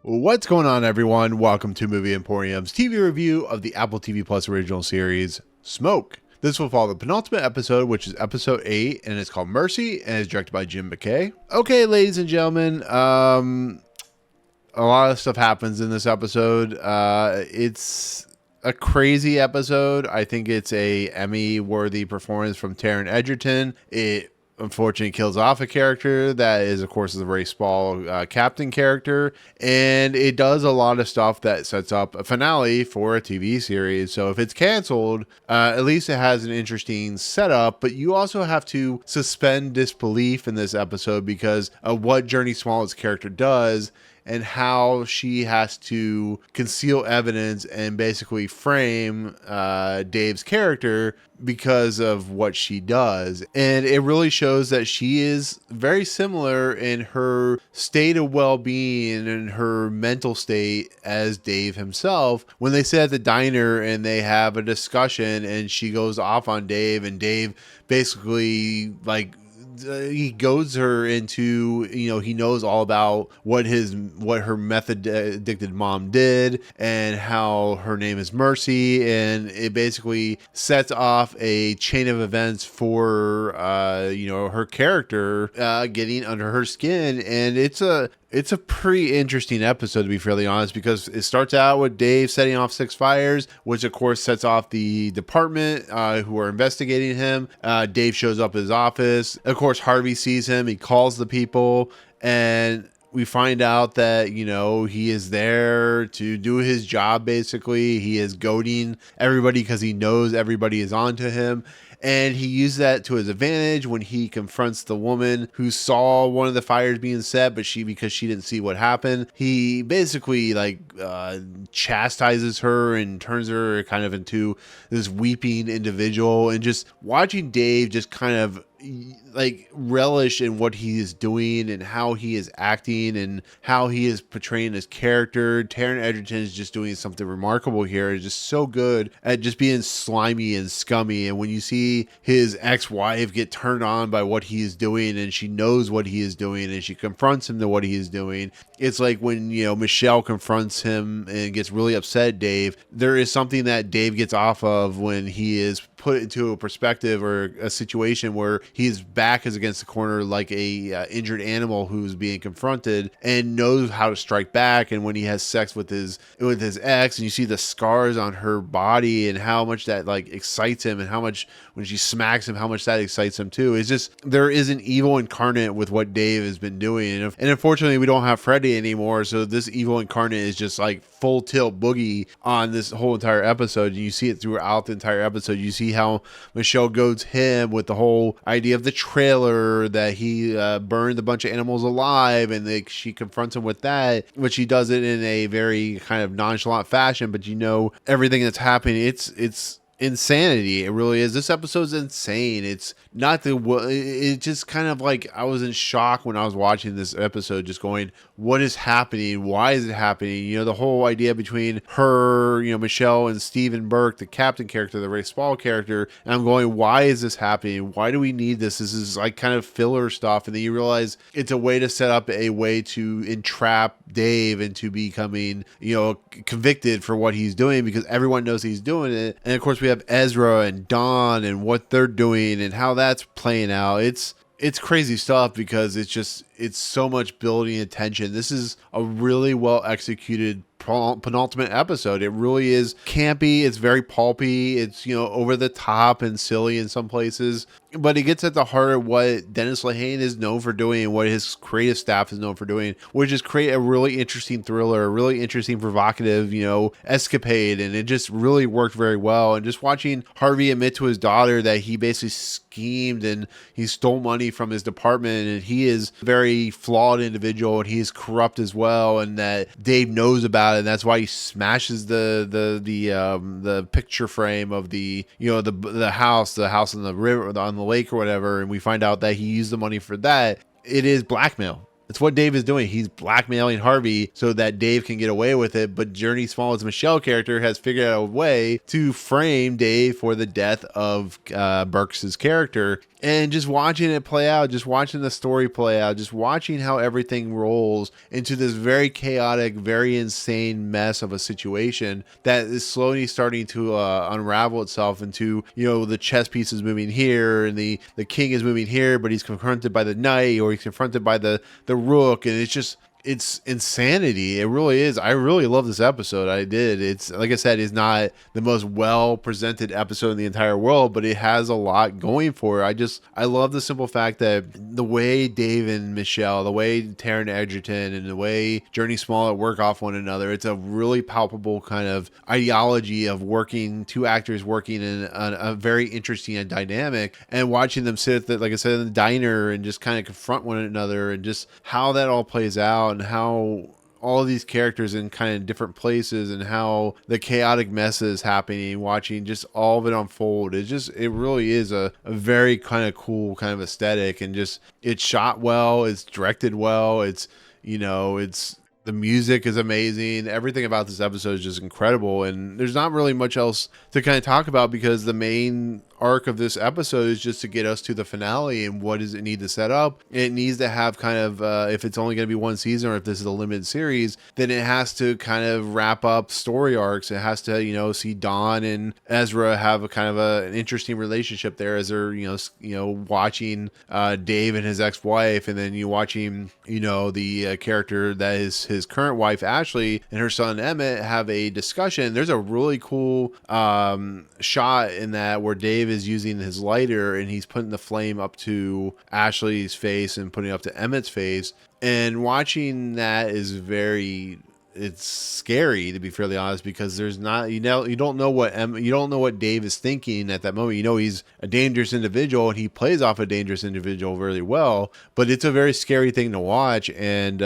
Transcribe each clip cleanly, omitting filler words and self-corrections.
What's going on, everyone? Welcome to Movie Emporium's TV review of the Apple TV Plus original series, Smoke. This will follow the penultimate episode, which is episode 8, and it's called Mercy, and is directed by Mckay. Okay, ladies and gentlemen, a lot of stuff happens in this episode. It's a crazy episode. I think it's a Emmy-worthy performance from Taron Edgerton. It unfortunately kills off a character that is, of course, the Rafe Spall captain character, and it does a lot of stuff that sets up a finale for a TV series. So if it's canceled, at least it has an interesting setup, but you also have to suspend disbelief in this episode because of what Jurnee Smollett's character does and how she has to conceal evidence and basically frame Dave's character because of what she does. And it really shows that she is very similar in her state of well-being and her mental state as Dave himself. When they sit at the diner and they have a discussion and she goes off on Dave, and Dave basically he goads her into, he knows all about what her method addicted mom did and how her name is Mercy, and it basically sets off a chain of events for her character getting under her skin. And it's a pretty interesting episode, to be fairly honest, because it starts out with Dave setting off 6 fires, which of course sets off the department who are investigating him. Dave shows up at his office. Of course, Harvey sees him. He calls the people, and we find out that, he is there to do his job, basically. He is goading everybody because he knows everybody is onto him. And he used that to his advantage when he confronts the woman who saw one of the fires being set, but because she didn't see what happened, he basically chastises her and turns her kind of into this weeping individual. And just watching Dave just kind of relish in what he is doing and how he is acting and how he is portraying his character. Taron Edgerton is just doing something remarkable here. He's just so good at just being slimy and scummy. And when you see his ex-wife get turned on by what he is doing, and she knows what he is doing, and she confronts him to what he is doing, it's like when Michelle confronts him and gets really upset at Dave. There is something that Dave gets off of when he is put into a perspective or a situation where his back is against the corner like a injured animal who's being confronted, and knows how to strike back. And when he has sex with his ex, and you see the scars on her body and how much that excites him, and how much when she smacks him, how much that excites him too. It's just, there is an evil incarnate with what Dave has been doing. And unfortunately, we don't have Freddy anymore, so this evil incarnate is just full tilt boogie on this whole entire episode. And you see it throughout the entire episode. You see how Michelle goads him with the whole idea of the trailer, that he burned a bunch of animals alive, and she confronts him with that, but she does it in a very kind of nonchalant fashion. But everything that's happening, it's insanity. It really is. This episode's insane. It's just kind of I was in shock when I was watching this episode, just going, what is happening? Why is it happening? The whole idea between her, Michelle, and Stephen Burke, the captain character, the Rafe Spall character. And I'm going, why is this happening? Why do we need this? This is kind of filler stuff. And then you realize it's a way to set up a way to entrap Dave into becoming, convicted for what he's doing, because everyone knows he's doing it. And of course, we have Ezra and Dawn and what they're doing and how that's playing out. It's crazy stuff because it's so much building attention. This is a really well executed penultimate episode. It really is campy. It's very pulpy. It's, over the top and silly in some places, but it gets at the heart of what Dennis Lehane is known for doing and what his creative staff is known for doing, which is create a really interesting thriller, a really interesting, provocative, escapade. And it just really worked very well. And just watching Harvey admit to his daughter that he basically schemed and he stole money from his department, and he is a very flawed individual, and he is corrupt as well, and that Dave knows about it, and that's why he smashes the picture frame of the house on the river, on the lake or whatever. And we find out that he used the money for that. It is blackmail. It's what Dave is doing. He's blackmailing Harvey so that Dave can get away with it. But Jurnee Smollett's Michelle character has figured out a way to frame Dave for the death of Burks' character. And just watching it play out, just watching the story play out, just watching how everything rolls into this very chaotic, very insane mess of a situation that is slowly starting to unravel itself into, the chess pieces moving here and the king is moving here, but he's confronted by the knight, or he's confronted by the rook, and it's insanity. It really is. I really love this episode. I did. It's, like I said, it's not the most well presented episode in the entire world, but it has a lot going for it. I love the simple fact that the way Dave and Michelle, the way Taron and Edgerton, and the way Jurnee Smollett work off one another, it's a really palpable kind of ideology of two actors working in a very interesting and dynamic, and watching them sit at like I said, in the diner and just kind of confront one another, and just how that all plays out, and how all of these characters in kind of different places, and how the chaotic mess is happening, watching just all of it unfold. It really is a very kind of cool kind of aesthetic, and just, it's shot well, it's directed well, it's the music is amazing. Everything about this episode is just incredible. And there's not really much else to kind of talk about, because the main arc of this episode is just to get us to the finale. And what does it need to set up? It needs to have kind of, if it's only going to be one season, or if this is a limited series, then it has to kind of wrap up story arcs. It has to, see Dawn and Ezra have a kind of an interesting relationship there, as they're, watching Dave and his ex-wife, and then you watching, the character that is his current wife, Ashley, and her son, Emmett, have a discussion. There's a really cool shot in that where Dave is using his lighter, and he's putting the flame up to Ashley's face and putting it up to Emmett's face. And watching that is it's scary, to be fairly honest, because there's not, you don't know what Dave is thinking at that moment. He's a dangerous individual, and he plays off a dangerous individual very well, but it's a very scary thing to watch. And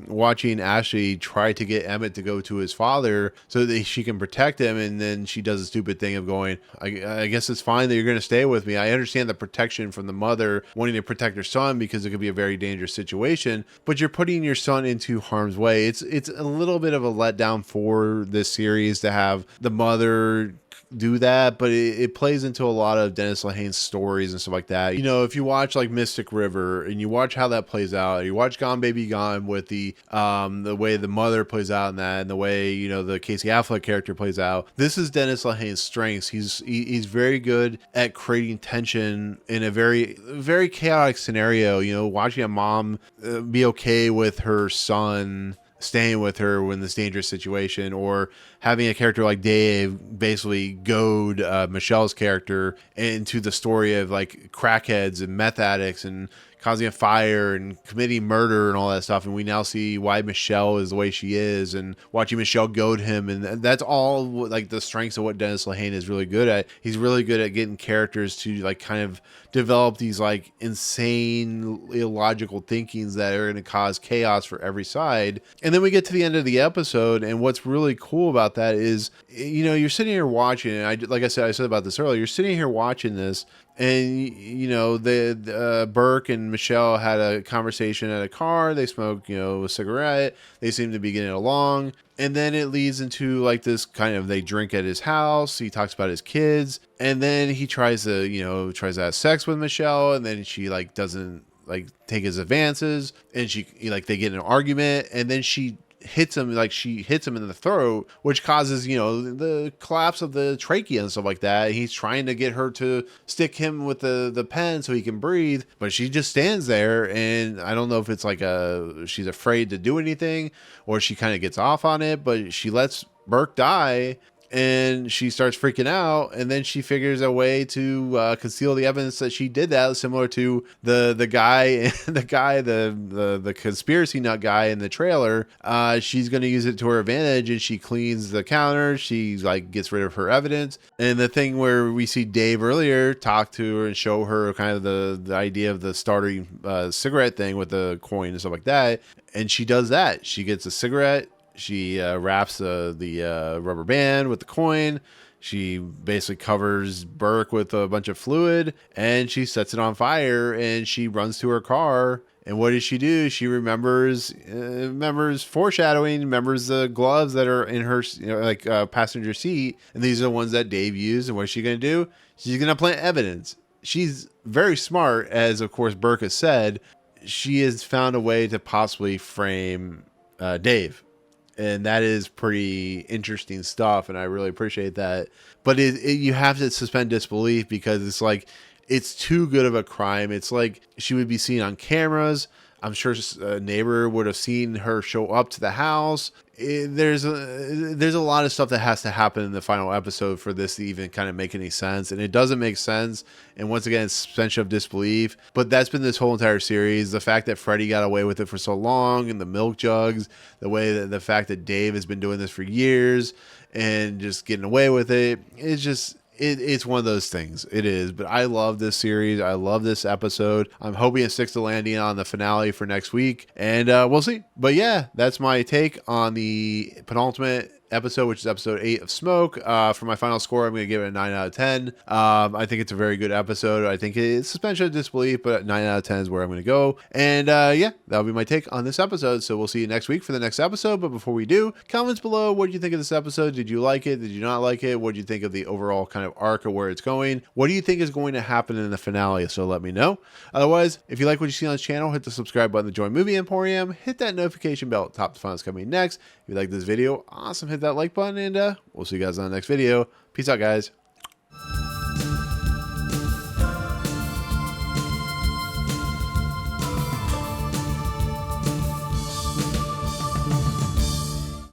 watching Ashley try to get Emmett to go to his father so that she can protect him, and then she does a stupid thing of going, I guess it's fine that you're going to stay with me. I understand the protection from the mother wanting to protect her son, because it could be a very dangerous situation, but you're putting your son into harm's way. It's a little bit of a letdown for this series to have the mother do that, but it plays into a lot of Dennis Lehane's stories and stuff like that. If you watch like Mystic River, and you watch how that plays out, you watch Gone Baby Gone with the way the mother plays out in that, and the way the Casey Affleck character plays out. This is Dennis Lehane's strengths. He's very good at creating tension in a very, very chaotic scenario. Watching a mom be okay with her son staying with her in this dangerous situation, or having a character like Dave basically goad Michelle's character into the story of like crackheads and meth addicts and causing a fire and committing murder and all that stuff. And we now see why Michelle is the way she is, and watching Michelle goad him. And that's all like the strengths of what Dennis Lehane is really good at. He's really good at getting characters to like kind of develop these like insane illogical thinkings that are going to cause chaos for every side. And then we get to the end of the episode, and what's really cool about that is, you're sitting here watching, and like I said about this earlier, you're sitting here watching this, and the Burke and Michelle had a conversation at a car. They smoked a cigarette. They seem to be getting along, and then it leads into like this kind of, they drink at his house. He talks about his kids, and then he tries to have sex with Michelle, and then she like doesn't like take his advances, and they get in an argument, and then she hits him in the throat, which causes the collapse of the trachea and stuff like that. He's trying to get her to stick him with the pen so he can breathe, but she just stands there, and I don't know if it's like she's afraid to do anything, or she kind of gets off on it, but she lets Burke die. And she starts freaking out, and then she figures a way to conceal the evidence that she did that, similar to the conspiracy nut guy in the trailer. She's going to use it to her advantage, and she cleans the counter. She like gets rid of her evidence. And the thing where we see Dave earlier talk to her and show her kind of the idea of the starting cigarette thing with the coin and stuff like that, and she does that. She gets a cigarette. She wraps the rubber band with the coin. She basically covers Burke with a bunch of fluid, and she sets it on fire, and she runs to her car. And what does she do? She remembers foreshadowing, remembers the gloves that are in her passenger seat. And these are the ones that Dave used. And what's she going to do? She's going to plant evidence. she's very smart, as of course Burke has said. She has found a way to possibly frame Dave. And that is pretty interesting stuff, and I really appreciate that. But you have to suspend disbelief, because it's like, it's too good of a crime. It's like she would be seen on cameras. I'm sure a neighbor would have seen her show up to the house. There's a lot of stuff that has to happen in the final episode for this to even kind of make any sense, and it doesn't make sense. And once again, it's suspension of disbelief. But that's been this whole entire series. The fact that Freddie got away with it for so long, and the milk jugs, the fact that Dave has been doing this for years and just getting away with it. It's just, it's one of those things. It is. But I love this series. I love this episode. I'm hoping it sticks the landing on the finale for next week, and we'll see. But yeah, that's my take on the penultimate episode, which is episode 8 of Smoke. For my final score, I'm going to give it a 9 out of 10. I think it's a very good episode. I think it's suspension of disbelief, but 9 out of 10 is where I'm going to go. And yeah, that'll be my take on this episode. So we'll see you next week for the next episode. But before we do, comments below. What did you think of this episode? Did you like it? Did you not like it? What did you think of the overall kind of arc of where it's going? What do you think is going to happen in the finale? So let me know. Otherwise, if you like what you see on this channel, hit the subscribe button to join Movie Emporium. Hit that notification bell at top to find what's coming next. If you like this video, awesome. Hit that like button, and we'll see you guys on the next video. Peace out, guys.